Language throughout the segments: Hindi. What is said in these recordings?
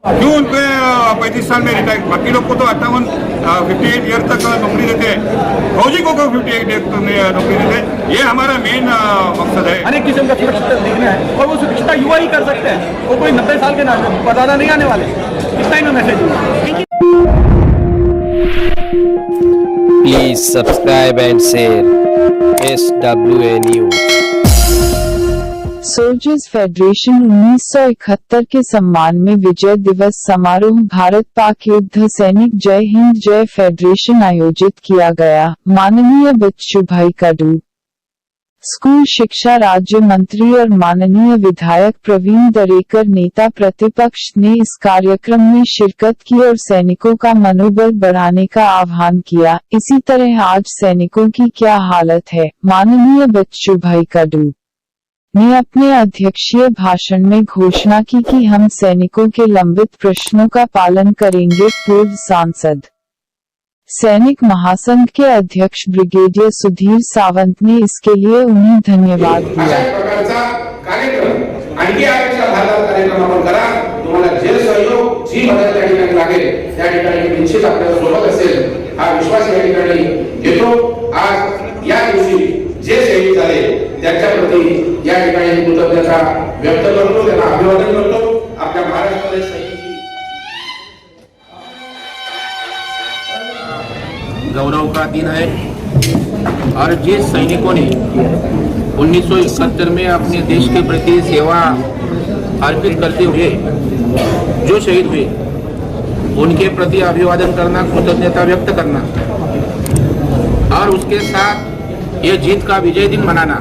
क्यों उनके 35 साल में रिटायर, बाकी लोग को तो 58 ईयर तक नौकरी देते हैं, फौजी को 58 ईयर तक नौकरी देते हैं। ये हमारा मेन मकसद है। अनेक किस्म का सुरक्षित देखना है और वो सुरक्षित युवा ही कर सकते हैं, वो कोई 90 साल के ना पता नहीं आने वाले। इतना ही मैं message. Please subscribe and share SWA News। Soldiers federation 1971 के सम्मान में विजय दिवस समारोह भारत पाक युद्ध सैनिक जय हिंद जय फेडरेशन आयोजित किया गया। माननीय बच्चू भाई कडू, स्कूल शिक्षा राज्य मंत्री और माननीय विधायक प्रवीण दरेकर नेता प्रतिपक्ष ने इस कार्यक्रम में शिरकत की और सैनिकों का मनोबल बढ़ाने का आह्वान किया। इसी तरह आज सैनिकों की क्या हालत है, माननीय बच्चू भाई कडू ने अपने अध्यक्षीय भाषण में घोषणा की कि हम सैनिकों के लंबित प्रश्नों का पालन करेंगे। पूर्व सांसद सैनिक महासंघ के अध्यक्ष ब्रिगेडियर सुधीर सावंत ने इसके लिए उन्हें धन्यवाद दिया। आणखी अपेक्षा भारतात कार्यक्रम आपण करा, तुम्हाला जे सहयोग जी मदत त्या ठिकाणी लागेल त्या ठिकाणी निश्चित आपल्या सोबत असेल हा विश्वास या ठिकाणी घेतो। आज या दिवशी जे शहीद झाले त्यांच्या प्रती या ठिकाणी कृतज्ञता व्यक्त करतो, त्यांना अभिवादन करतो। आपल्या महाराष्ट्रातील गौरव का दिन है और जिस सैनिकों ने 1971 में अपने देश के प्रति सेवा अर्पित करते हुए जो शहीद हुए उनके प्रति अभिवादन करना, कृतज्ञता व्यक्त करना और उसके साथ ये जीत का विजय दिन मनाना,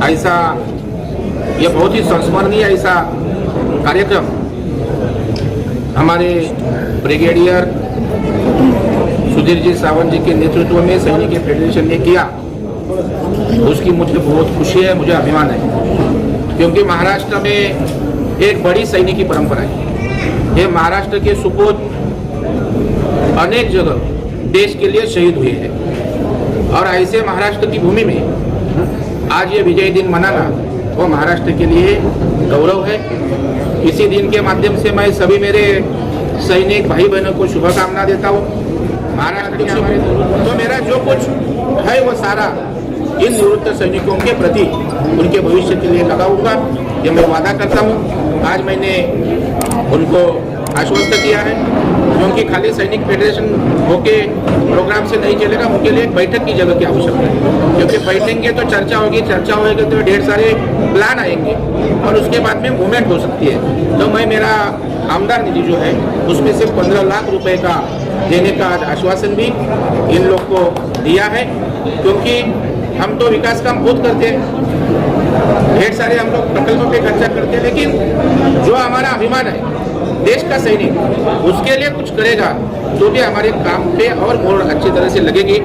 ऐसा ये बहुत ही संस्मरणीय ऐसा कार्यक्रम हमारे ब्रिगेडियर सुधीर जी सावंत जी के नेतृत्व में सैनिक फेडरेशन ने किया। उसकी मुझे बहुत खुशी है, मुझे अभिमान है, क्योंकि महाराष्ट्र में एक बड़ी सैनिकी परंपरा है। ये महाराष्ट्र के सुपूत अनेक जगह देश के लिए शहीद हुए हैं और ऐसे महाराष्ट्र की भूमि में आज ये विजय दिन मनाना वो महाराष्ट्र के लिए गौरव है। इसी दिन के माध्यम से मैं सभी मेरे सैनिक भाई बहनों को शुभकामना देता हूँ। महाराष्ट्र के तो मेरा जो कुछ है वो सारा इन निवृत्त सैनिकों के प्रति उनके भविष्य के लिए लगाऊंगा, ये मैं वादा करता हूँ। आज मैंने उनको आश्वस्त किया है, क्योंकि खाली सैनिक फेडरेशन होके प्रोग्राम से नहीं चलेगा, उनके लिए एक बैठक की जगह की आवश्यकता है, क्योंकि बैठेंगे तो चर्चा होगी, चर्चा होगी तो ढेर सारे प्लान आएंगे और उसके बाद में मूवमेंट हो सकती है। तो मैं मेरा आमदार निधि जो है उसमें से 15 लाख रुपए का देने का आश्वासन भी इन लोग को दिया है, क्योंकि हम तो विकास काम बहुत करते हैं, ढेर सारे हम लोग प्रकल्पों पे खर्चा करते हैं, लेकिन जो हमारा अभिमान है देश का सैनिक उसके लिए कुछ करेगा तो भी हमारे काम पे और मोड़ अच्छी तरह से लगेगी,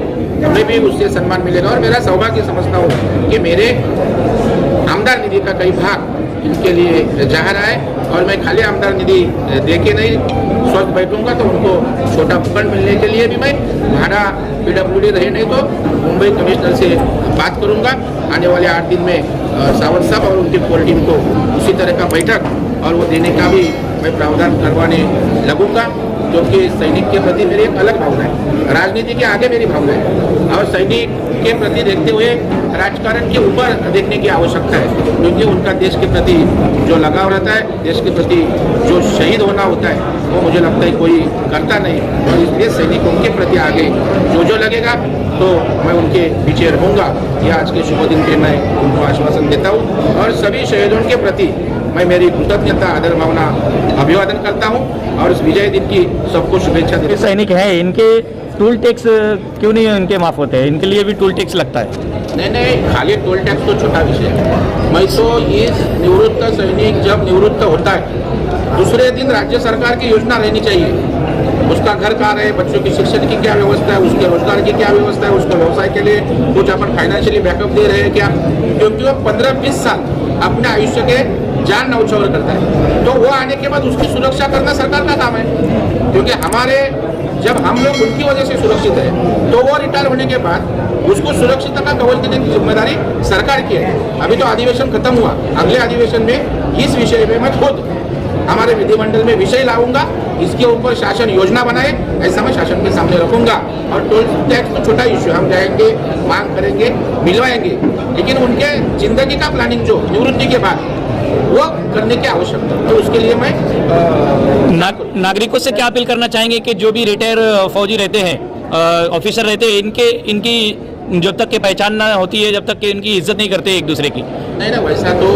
हमें भी उससे सम्मान मिलेगा। और मेरा सौभाग्य समझता हूँ कि मेरे आमदार निधि का कई भाग इनके लिए जा रहा है और मैं खाली आमदार निधि दे के नहीं स्वस्थ बैठूंगा, तो उनको छोटा फंड मिलने के लिए भी मैं भाड़ा PWD रहे नहीं तो मुंबई कमिश्नर से बात करूंगा। आने वाले 8 दिन में सावंत साहब और उनकी पूरी टीम को उसी तरह का बैठक और वो देने का भी मैं प्रावधान करवाने लगूंगा, क्योंकि सैनिक के प्रति मेरी एक अलग भावना है, राजनीति के आगे मेरी भावना है और सैनिक के प्रति देखते हुए राजकारण के ऊपर देखने की आवश्यकता है, क्योंकि उनका देश के प्रति जो लगाव रहता है, देश के प्रति जो शहीद होना होता है वो मुझे लगता है कोई करता नहीं, और इसलिए सैनिकों के प्रति आगे जो लगेगा तो मैं उनके पीछे रहूँगा। ये आज के शुभ दिन पे मैं उनको आश्वासन देता हूँ और सभी शहीदों के प्रति मैं मेरी कृतज्ञता आदर भावना अभिवादन करता हूँ और इस विजय दिन की सबको शुभेच्छा देता हूं। सैनिक हैं, इनके टोल टैक्स क्यों नहीं इनके माफ होते हैं? इनके लिए भी टोल टैक्स लगता है। नहीं, खाली टोल टैक्स तो छोटा विषय है। मैं तो इस निवृत्त सैनिक जब निवृत्त होता है दूसरे दिन राज्य सरकार की योजना रहनी चाहिए, उसका घर कहाँ रहे, बच्चों की शिक्षण की क्या व्यवस्था है, उसके रोजगार की क्या व्यवस्था है, उसको व्यवसाय के लिए कुछ अपन फाइनेंशियली बैकअप दे रहे हैं क्या, क्योंकि वो 15-20 साल अपने आयुष्य के जान न्यौछावर करता है, तो वो आने के बाद उसकी सुरक्षा करना सरकार का काम है। क्योंकि हमारे जब हम लोग उनकी वजह से सुरक्षित है तो वो रिटायर होने के बाद उसको सुरक्षित का कवच देने की जिम्मेदारी सरकार की है। अभी तो अधिवेशन खत्म हुआ, अगले अधिवेशन में इस विषय में मैं खुद हमारे विधिमंडल में विषय लाऊंगा, इसके ऊपर शासन योजना बनाए, ऐसा मैं शासन के सामने रखूंगा। और टोल टैक्स तो छोटा इश्यू, हम जाएंगे, मांग करेंगे, मिलवाएंगे, लेकिन उनके जिंदगी का प्लानिंग जो निवृत्ति के बाद वो करने की आवश्यकता है। तो उसके लिए मैं नागरिकों से क्या अपील करना चाहेंगे कि जो भी रिटायर फौजी रहते हैं, ऑफिसर रहते हैं, इनकी जब तक के पहचान ना होती है, जब तक कि इनकी इज्जत नहीं करते एक दूसरे की? नहीं ना, वैसा तो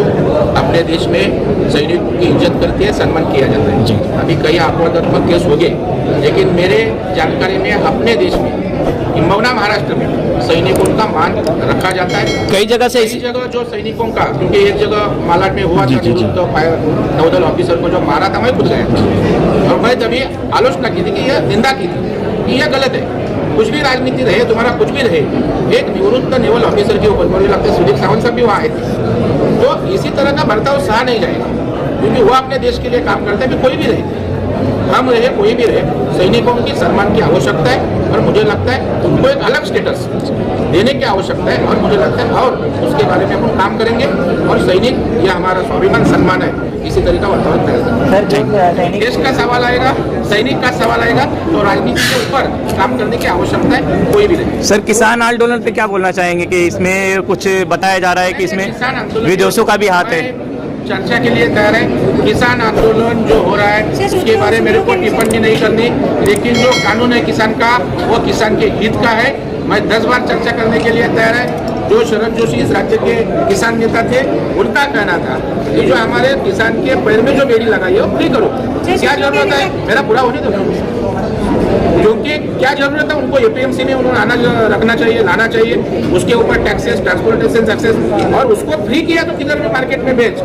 अपने देश में सैनिकों की इज्जत करते हैं, सम्मान किया जाता है। अभी कई अपवादात्मक केस हो गए, लेकिन मेरे जानकारी में अपने देश में मौना महाराष्ट्र में सैनिकों का मान रखा जाता है। कई जगह से इसी जगह जो सैनिकों का, क्योंकि एक जगह मालाड में हुआ था, नौदल ऑफिसर को जो मारा था, मैं खुद गया था और मैं तभी आलोचना की थी कि यह निंदा की थी कि यह गलत है। कुछ भी राजनीति रहे, तुम्हारा कुछ भी रहे, एक निवृत्त नेवल ऑफिसर के ऊपर, मुझे लगता है सुदीप सावंत साहब भी वहाँ आए थे, तो इसी तरह का बर्ताव सहा नहीं जाएगा, क्योंकि वो अपने देश के लिए काम करते हैं। कोई भी रहे, हम रहे, कोई भी रहे, सैनिकों की सम्मान की आवश्यकता है और मुझे लगता है उनको एक अलग स्टेटस देने की आवश्यकता है। और मुझे लगता है और उसके बारे में हम काम करेंगे और सैनिक यह हमारा स्वाभिमान सम्मान है, इसी तरह का वातावरण करेगा। देश का सवाल आएगा, सैनिक का सवाल आएगा, तो राजनीति के ऊपर काम करने की आवश्यकता है, कोई भी नहीं। सर, किसान आंदोलन पे क्या बोलना चाहेंगे कि इसमें कुछ बताया जा रहा है कि इसमें विदेशों का भी हाथ है? चर्चा के लिए तैयार है। किसान आंदोलन जो हो रहा है उसके बारे में मेरे को टिप्पणी नहीं करनी, लेकिन जो कानून है किसान का, वो किसान के हित का है। मैं 10 बार चर्चा करने के लिए तैयार है। जो शरद जोशी इस राज्य के किसान नेता थे, उनका कहना था कि जो हमारे किसान के पैर में जो बेड़ी लगाई है वो फ्री करो। क्या जरूरत है, मेरा पूरा होने दो, क्योंकि क्या जरूरत है उनको एपीएमसी में उन्होंने आना रखना चाहिए, लाना चाहिए, उसके ऊपर टैक्सेस, ट्रांसपोर्टेशन टैक्सेस, और उसको फ्री किया तो किधर भी मार्केट में बेच,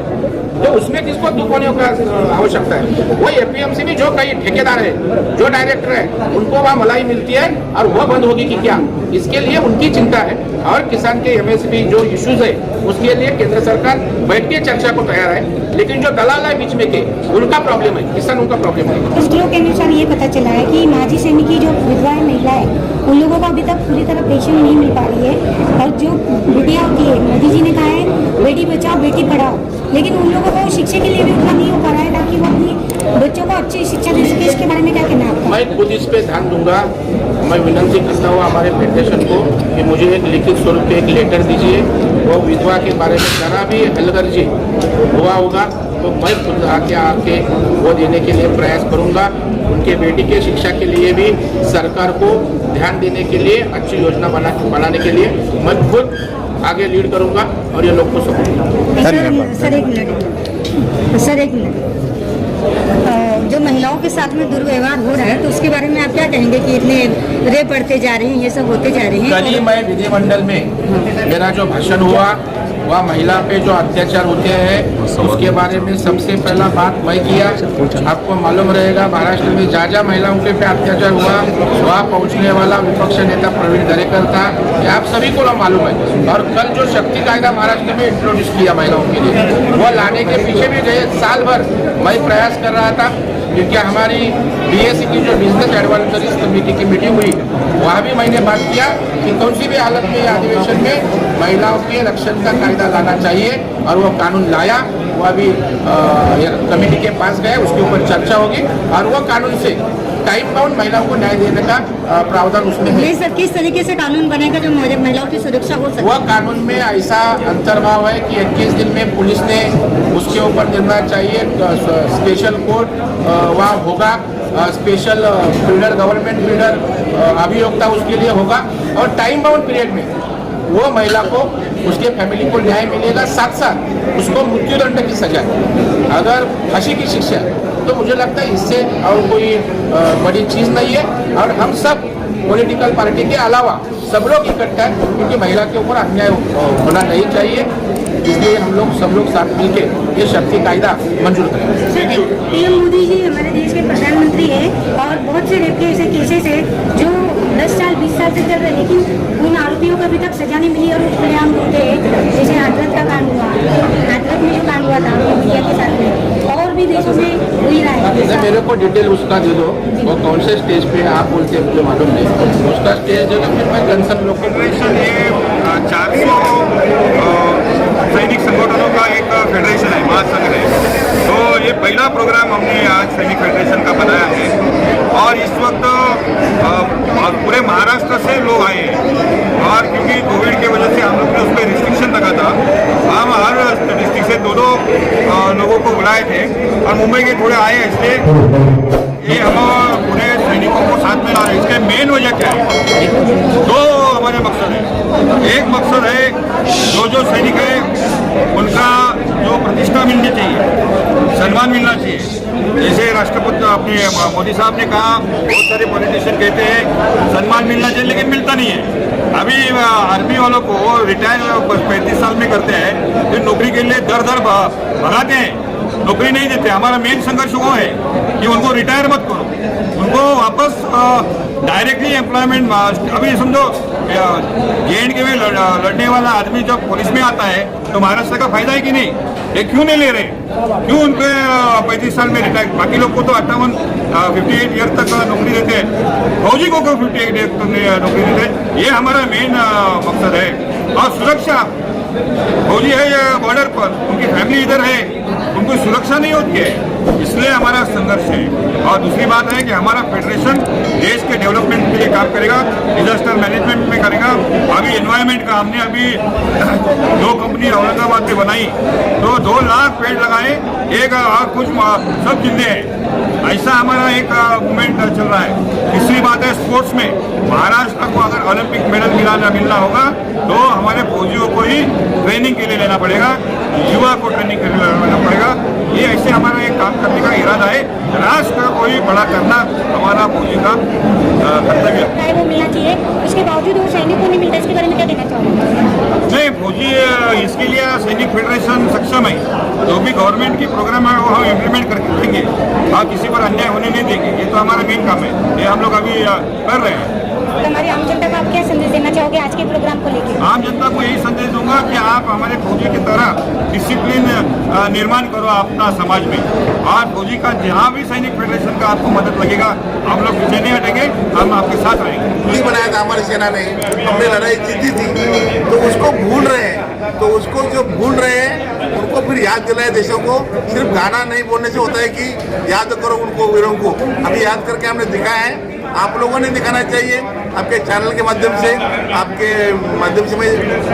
तो उसमें किसको दुकानों का आवश्यकता है? वो एपीएमसी में जो कई ठेकेदार है, जो डायरेक्टर है, उनको वहाँ मलाई मिलती है और वह बंद होगी कि क्या, इसके लिए उनकी चिंता है। और किसान के एमएसपी जो इश्यूज है उसके लिए केंद्र सरकार बैठ के चर्चा को तैयार है, लेकिन जो दलाल है बीच में के, उनका प्रॉब्लम है, किसान उनका प्रॉब्लम है। सूत्रों के अनुसार ये पता चला है कि माजी सैनिक की जो विधवाएं महिला है, उन लोगों को अभी तक पूरी तरह पेंशन नहीं मिल पा रही है। और जो बेटियां होती है, मोदी जी ने कहा है बेटी बचाओ बेटी पढ़ाओ, लेकिन उन लोगों को शिक्षा के लिए भी उतना नहीं हो पा रहा है ताकि वो अपनी बच्चों को अच्छी शिक्षा दे सके। इसके बारे में क्या कहना है आपका? मैं खुद इस पे ध्यान दूंगा। मैं विनंती करता हूँ हमारे फेडरेशन को कि मुझे एक लिखित स्वरूप में एक लेटर दीजिए। वो विधवा के बारे में जरा भी हलगर्जी हुआ होगा तो मैं खुद आके वो देने के लिए प्रयास करूँगा। उनके बेटी के शिक्षा के लिए भी सरकार को ध्यान देने के लिए अच्छी योजना बनाने के लिए मैं खुद आगे लीड करूँगा और ये लोग को सपोर्ट। सर एक मिनट, जो महिलाओं के साथ में दुर्व्यवहार हो रहा है तो उसके बारे में आप क्या कहेंगे कि इतने रेप बढ़ते जा रहे हैं, ये सब होते जा रहे हैं? कल ही मैं विधिमंडल में मेरा जो भाषण हुआ वह महिला पे जो अत्याचार होते हैं उसके बारे में सबसे पहला बात मैं किया। आपको मालूम रहेगा महाराष्ट्र में जहाँ महिलाओं के पे अत्याचार हुआ वहाँ पहुँचने वाला विपक्ष नेता प्रवीण दरेकर था, ये आप सभी को मालूम है। और कल जो शक्ति कायदा महाराष्ट्र में इंट्रोड्यूस किया महिलाओं के लिए, वो लाने के पीछे भी गए साल भर मैं प्रयास कर रहा था, क्योंकि हमारी बीएससी की जो बिजनेस एडवाइजरी कमेटी की मीटिंग हुई वहाँ भी मैंने बात किया कि कौन सी भी हालत में अधिवेशन में महिलाओं के रक्षण का कायदा लाना चाहिए, और वो कानून लाया। वो अभी कमेटी के पास गया, उसके ऊपर चर्चा होगी और वो कानून से टाइम बाउंड महिलाओं को न्याय देने का प्रावधान उसमें है। सर किस तरीके से कानून बनेगा जो महिलाओं की सुरक्षा हो सके? वह कानून में ऐसा अंतर्भाव है कि 21 दिन में पुलिस ने उसके ऊपर निर्णय चाहिए, स्पेशल कोर्ट वहाँ होगा, स्पेशल बिल्डर, गवर्नमेंट बिल्डर अभियोक्ता उसके लिए होगा, और टाइम बाउंड पीरियड में वो महिला को, उसके फैमिली को न्याय मिलेगा। साथ साथ उसको मृत्युदंड की सजा, अगर फांसी की शिक्षा, तो मुझे लगता है इससे और कोई बड़ी चीज़ नहीं है। और हम सब पॉलिटिकल पार्टी के अलावा सब लोग इकट्ठा है, क्योंकि महिला के ऊपर अन्याय होना नहीं चाहिए, इसलिए हम लोग सब लोग साथ मिलकर ये शक्ति कायदा मंजूर करेंगे। पीएम मोदी जी हमारे देश के प्रधानमंत्री हैं और बहुत से रेप के ऐसे केसेस है जो 10 साल 20 साल से चल रहे, लेकिन उन आरोपियों को अभी तक सजा नहीं मिली और वो खुलेआम होते हैं। जैसे हाथरस का कांड हुआ, हाथरस में जो कांड हुआ था मीडिया के साथ में, और भी देशों में हो ही रहा है। मेरे को डिटेल उसका दे दो, वो कौन से स्टेज पे आप बोलते हैं मुझे मालूम नहीं, उसका स्टेज दे दो, फिर मैं कंसर्न लोग को 400 सैनिक संगठनों का एक फेडरेशन है, महासंघ है। तो ये पहला प्रोग्राम हमने आज सैनिक फेडरेशन का बनाया है और इस वक्त पूरे महाराष्ट्र से लोग आए हैं और क्योंकि कोविड की वजह से हम लोग ने उस पर रिस्ट्रिक्शन लगा था, हम हर डिस्ट्रिक्ट से दो लोगों को बुलाए थे और मुंबई के थोड़े आए, इसलिए ये हम पूरे सैनिकों को साथ में ला रहे हैं। इसके मेन वजह क्या है? दो हमारे मकसद है। एक मकसद है जो सैनिक है उनका जो प्रतिष्ठा मिलनी चाहिए, सम्मान मिलना चाहिए। जैसे राष्ट्रपति अपने मोदी साहब ने कहा, बहुत सारे पॉलिटिशियन कहते हैं सम्मान मिलना चाहिए लेकिन मिलता नहीं है। अभी आर्मी वालों को रिटायर 35 साल में करते हैं, फिर नौकरी के लिए दर दर भगाते हैं, नौकरी नहीं देते। हमारा मेन संघर्ष वो है कि उनको रिटायर मत करो, उनको वापस डायरेक्टली एम्प्लॉयमेंट। अभी समझो JNK में लड़ने वाला आदमी जब पुलिस में आता है तो महाराष्ट्र का फायदा है कि नहीं? ये क्यों नहीं ले रहे? क्यों उनके 35 साल में रिटायर? बाकी लोग को तो 58 ईयर तक नौकरी देते हैं, फौजी को 58 ईयर तक नौकरी देते हैं। ये हमारा मेन मकसद है। और सुरक्षा, फौजी है बॉर्डर पर, उनकी फैमिली इधर है, उनको सुरक्षा नहीं होती है, इसलिए हमारा संघर्ष है। और दूसरी बात है कि हमारा फेडरेशन देश के डेवलपमेंट के लिए काम करेगा, डिजास्टर मैनेजमेंट में करेगा। अभी एनवायरमेंट का हमने अभी 2 कंपनी औरंगाबाद में बनाई तो 2 लाख पेड़ लगाए, एक और कुछ सब जिंदे हैं। ऐसा हमारा एक मूवमेंट चल रहा है। तीसरी बात है स्पोर्ट्स में, महाराष्ट्र को अगर ओलंपिक मेडल मिलना होगा तो हमारे फौजियों को ही ट्रेनिंग के लिए लेना पड़ेगा, युवा को ट्रेनिंग के लिए लेना पड़ेगा। ये ऐसे हमारा एक काम करने का इरादा है। राष्ट्र को ही बड़ा करना हमारा फौजी का कर्तव्य है। वो मिलना चाहिए, उसके बावजूद वो सैनिक को नहीं मिलता, इसके बारे में क्या कहना चाहोगे? नहीं, फौजी इसके लिए सैनिक फेडरेशन सक्षम है। जो भी गवर्नमेंट की प्रोग्राम है वो हम इम्प्लीमेंट करके देंगे और किसी पर अन्याय होने नहीं देंगे। ये तो हमारा मेन काम है, ये हम लोग अभी कर रहे हैं। तो हमारी आम जनता को आप क्या संदेश देना चाहोगे आज के प्रोग्राम को लेकर? आम जनता को यही संदेश दूंगा कि आप हमारे फौजी की तरह डिसिप्लिन निर्माण करो अपना समाज में, और फौजी का जहाँ भी सैनिक फेडरेशन का आपको मदद लगेगा हम लोग पीछे नहीं हटेंगे, हम आपके साथ रहेंगे। नहीं बनाया था हमारी सेना ने, हमने लड़ाई जीती थी, तो उसको भूल रहे हैं। तो उसको जो भूल रहे हैं उनको फिर याद दिलाए देशों को। सिर्फ गाना नहीं बोलने से होता है कि याद करो उनको, वीरों को। अभी याद करके हमने दिखाया है, आप लोगों ने दिखाना चाहिए। आपके चैनल के माध्यम से, आपके माध्यम से मैं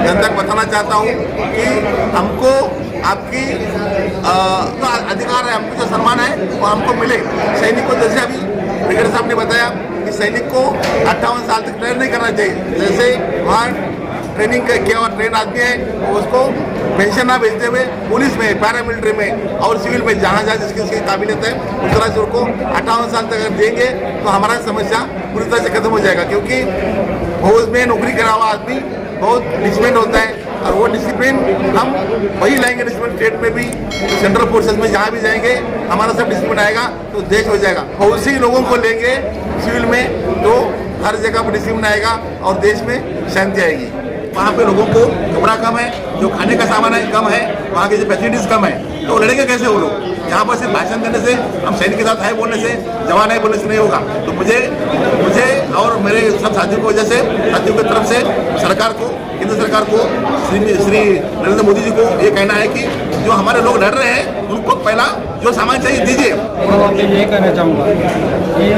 जनता को बताना चाहता हूँ कि हमको आपकी अधिकार है, हमको जो सम्मान है वो हमको मिले। सैनिक को जैसे अभी ब्रिगेडियर साहब ने बताया कि सैनिक को 58 साल तक ट्रेन नहीं करना चाहिए। जैसे वहाँ ट्रेनिंग किया हुआ ट्रेन आदमी है उसको पेंशन ना भेजते हुए पुलिस में, पैरामिलिट्री में और सिविल में जहाँ जहाँ जिसकी काबिलियत है उस तरह से उनको 58 साल तक अगर देंगे तो हमारा समस्या पूरी तरह से खत्म हो जाएगा। क्योंकि फौज में नौकरी करा हुआ आदमी बहुत डिसिप्लिन होता है और वो डिसिप्लिन हम वही लाएंगे डिसिप्लिन स्टेट में भी, सेंट्रल फोर्सेज में जहाँ भी जाएंगे हमारा सब डिसिप्लिन आएगा तो देश हो जाएगा। फौजी लोगों को लेंगे सिविल में तो हर जगह पर डिसिप्लिन आएगा और देश में शांति आएगी। वहाँ पे लोगों को कपड़ा कम है, जो खाने का सामान है कम है, वहाँ की जो फैसिलिटीज कम है, तो लड़ेंगे कैसे वो लोग? यहाँ पर सिर्फ भाषण देने से, हम सैनिक के साथ है बोलने से, जवान है बोलने से नहीं होगा। तो मुझे और मेरे सब साथियों की वजह से, साथियों की तरफ से सरकार को, केंद्र सरकार को, श्री नरेंद्र मोदी जी को ये कहना है कि जो हमारे लोग लड़ रहे हैं उनको पहला जो सामान चाहिए दीजिए। और मैं ये कहना चाहूँगा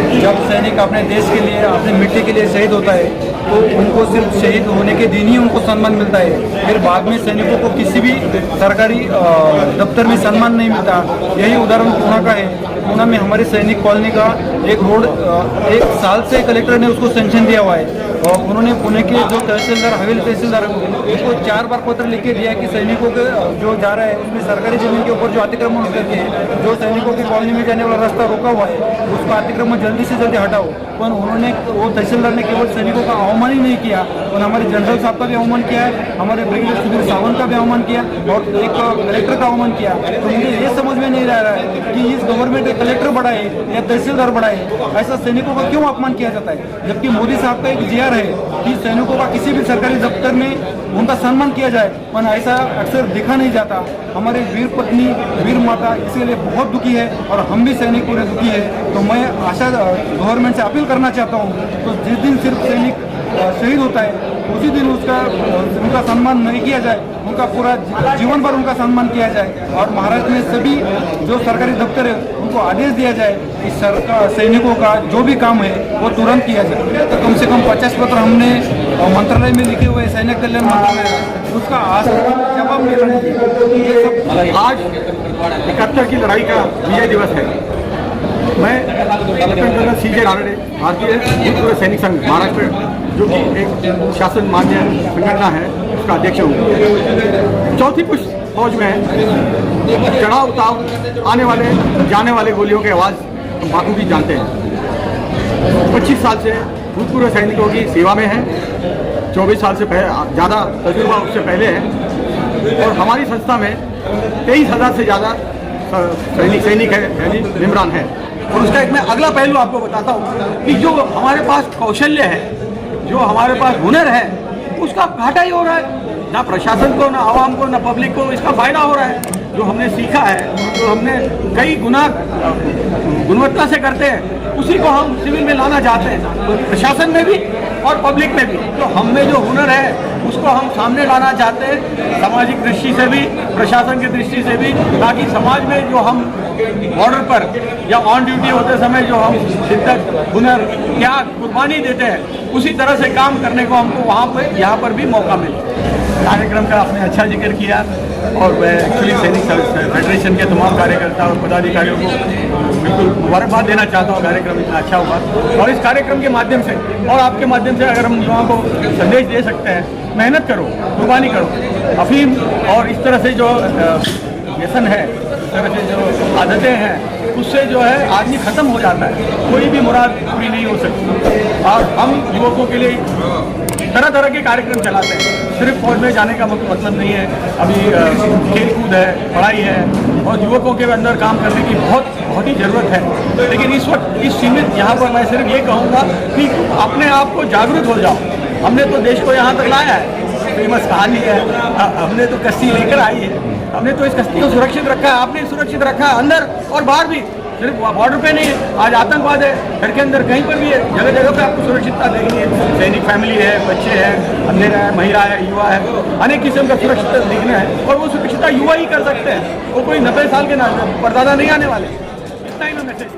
कि जब सैनिक अपने देश के लिए, अपने मिट्टी के लिए शहीद होता है तो उनको सिर्फ शहीद होने के दिन ही उनको सम्मान मिलता है। फिर बाद में सैनिकों को किसी भी सरकारी दफ्तर में सम्मान नहीं मिलता। यही उदाहरण पुणे का है। पुणे में हमारी सैनिक कॉलोनी का एक रोड 1 साल से कलेक्टर ने उसको सेंक्शन दिया हुआ है और उन्होंने पुणे के जो तहसीलदार, हवेली तहसीलदार उनको 4 बार पत्र लिख के दिया कि सैनिकों के जो जा रहा है उसमें सरकारी जमीन के ऊपर जो अतिक्रमण करके जो सैनिकों की कॉलोनी में जाने वाला रास्ता रोका हुआ है उसका अतिक्रमण जल्दी से जल्दी हटाओ। पर उन्होंने, वो तहसीलदार ने केवल सैनिकों का अवमान ही नहीं किया और हमारे जनरल साहब का भी अवमान किया है, हमारे ब्रिगेडियर सुधीर सावंत का भी अवमान किया और एक कलेक्टर का अवमान किया। तो मुझे ये समझ में नहीं आ रहा है कि इस गवर्नमेंट में कलेक्टर बड़ा है या तहसीलदार बड़ा है, ऐसा सैनिकों का क्यों अपमान किया जाता है? जबकि मोदी साहब का एक GR है कि सैनिकों का किसी भी सरकारी दफ्तर में उनका सम्मान किया जाए, पर ऐसा अक्सर देखा नहीं जाता। हमारे वीर पत्नी, वीर माता इसके लिए बहुत दुखी है और हम भी सैनिक पूरे दुखी है। तो मैं आशा गवर्नमेंट से अपील करना चाहता हूँ, तो जिस दिन सिर्फ सैनिक शहीद होता है उसी दिन उनका सम्मान नहीं किया जाए, उनका पूरा जीवन भर उनका सम्मान किया जाए। और महाराष्ट्र में सभी जो सरकारी दफ्तर है उनको आदेश दिया जाए कि सरकार सैनिकों का जो भी काम है वो तुरंत किया जाए। तो कम से कम 50 पत्र हमने मंत्रालय में लिखे हुए, सैनिक कल्याण मंत्रालय, उसका आज जवाब मिल रहा है। आज 71 की लड़ाई का विजय दिवस है। मैं लेफ्टिनेंट जनरल CJ रानडे, भारतीय भूतपूर्व सैनिक संघ महाराष्ट्र, जो कि एक शासन मान्य संगठन है, उसका अध्यक्ष हूँ। चौथी पुष्प फौज में चढ़ाव उतार आने वाले जाने वाले गोलियों की आवाज़ हम बाखूबी जानते हैं। 25 साल से भूतपूर्व सैनिकों की सेवा में है, 24 साल से ज़्यादा तजुर्बा उससे पहले है। और हमारी संस्था में 23,000 से ज़्यादा सैनिक है, यानी निमरान है। और उसका एक मैं अगला पहलू आपको बताता हूँ कि जो हमारे पास कौशल्य है, जो हमारे पास हुनर है, उसका घाटा ही हो रहा है। ना प्रशासन को, ना आवाम को, ना पब्लिक को इसका फायदा हो रहा है। जो हमने सीखा है, जो हमने कई गुना गुणवत्ता से करते हैं, उसी को हम सिविल में लाना चाहते हैं, तो प्रशासन में भी और पब्लिक में भी। तो हम में जो हुनर है उसको हम सामने लाना चाहते हैं, सामाजिक दृष्टि से भी, प्रशासन की दृष्टि से भी, ताकि समाज में जो हम बॉर्डर पर या ऑन ड्यूटी होते समय जो हम शिद्दत, हुनर, त्याग, कुर्बानी देते हैं, उसी तरह से काम करने को हमको वहाँ पर, यहाँ पर भी मौका मिले। कार्यक्रम का आपने अच्छा जिक्र किया और मैं एक्चुअली सैनिक फेडरेशन के तमाम कार्यकर्ता और पदाधिकारियों को बिल्कुल मुबारकबाद देना चाहता हूँ। कार्यक्रम इतना अच्छा हुआ और इस कार्यक्रम के माध्यम से और आपके माध्यम से अगर हम युवाओं को संदेश दे सकते हैं, मेहनत करो, कुर्बानी करो। अफीम और इस तरह से जो व्यसन है, इस तरह से जो आदतें हैं, उससे जो है आदमी ख़त्म हो जाता है, कोई भी मुराद पूरी नहीं हो सकती। और हम युवकों के लिए तरह तरह के कार्यक्रम चलाते हैं। सिर्फ फौज में जाने का मतलब नहीं है, अभी खेल कूद है, पढ़ाई है और युवकों के अंदर काम करने की बहुत ही ज़रूरत है। लेकिन इस वक्त इस सीमित यहाँ पर मैं सिर्फ ये कहूँगा कि अपने आप को जागरूक हो जाओ। हमने तो देश को यहाँ तक लाया है, फेमस कहानी है, हमने तो कश्ती लेकर आई है, हमने तो इस कश्ती को सुरक्षित रखा है, आपने सुरक्षित रखा है अंदर और बाहर भी। सिर्फ बॉर्डर पे नहीं है, आज आतंकवाद है, घर के अंदर कहीं पर भी है, जगह जगह पे आपको सुरक्षितता देखनी है। सैनिक फैमिली है, बच्चे हैं, अंधेरा है, महिला है, युवा है, अनेक किस्म का सुरक्षित देखना है और वो सुरक्षितता युवा ही कर सकते हैं। वो कोई 90 साल के ना परदादा नहीं आने वाले। इतना ही मैं मैसेज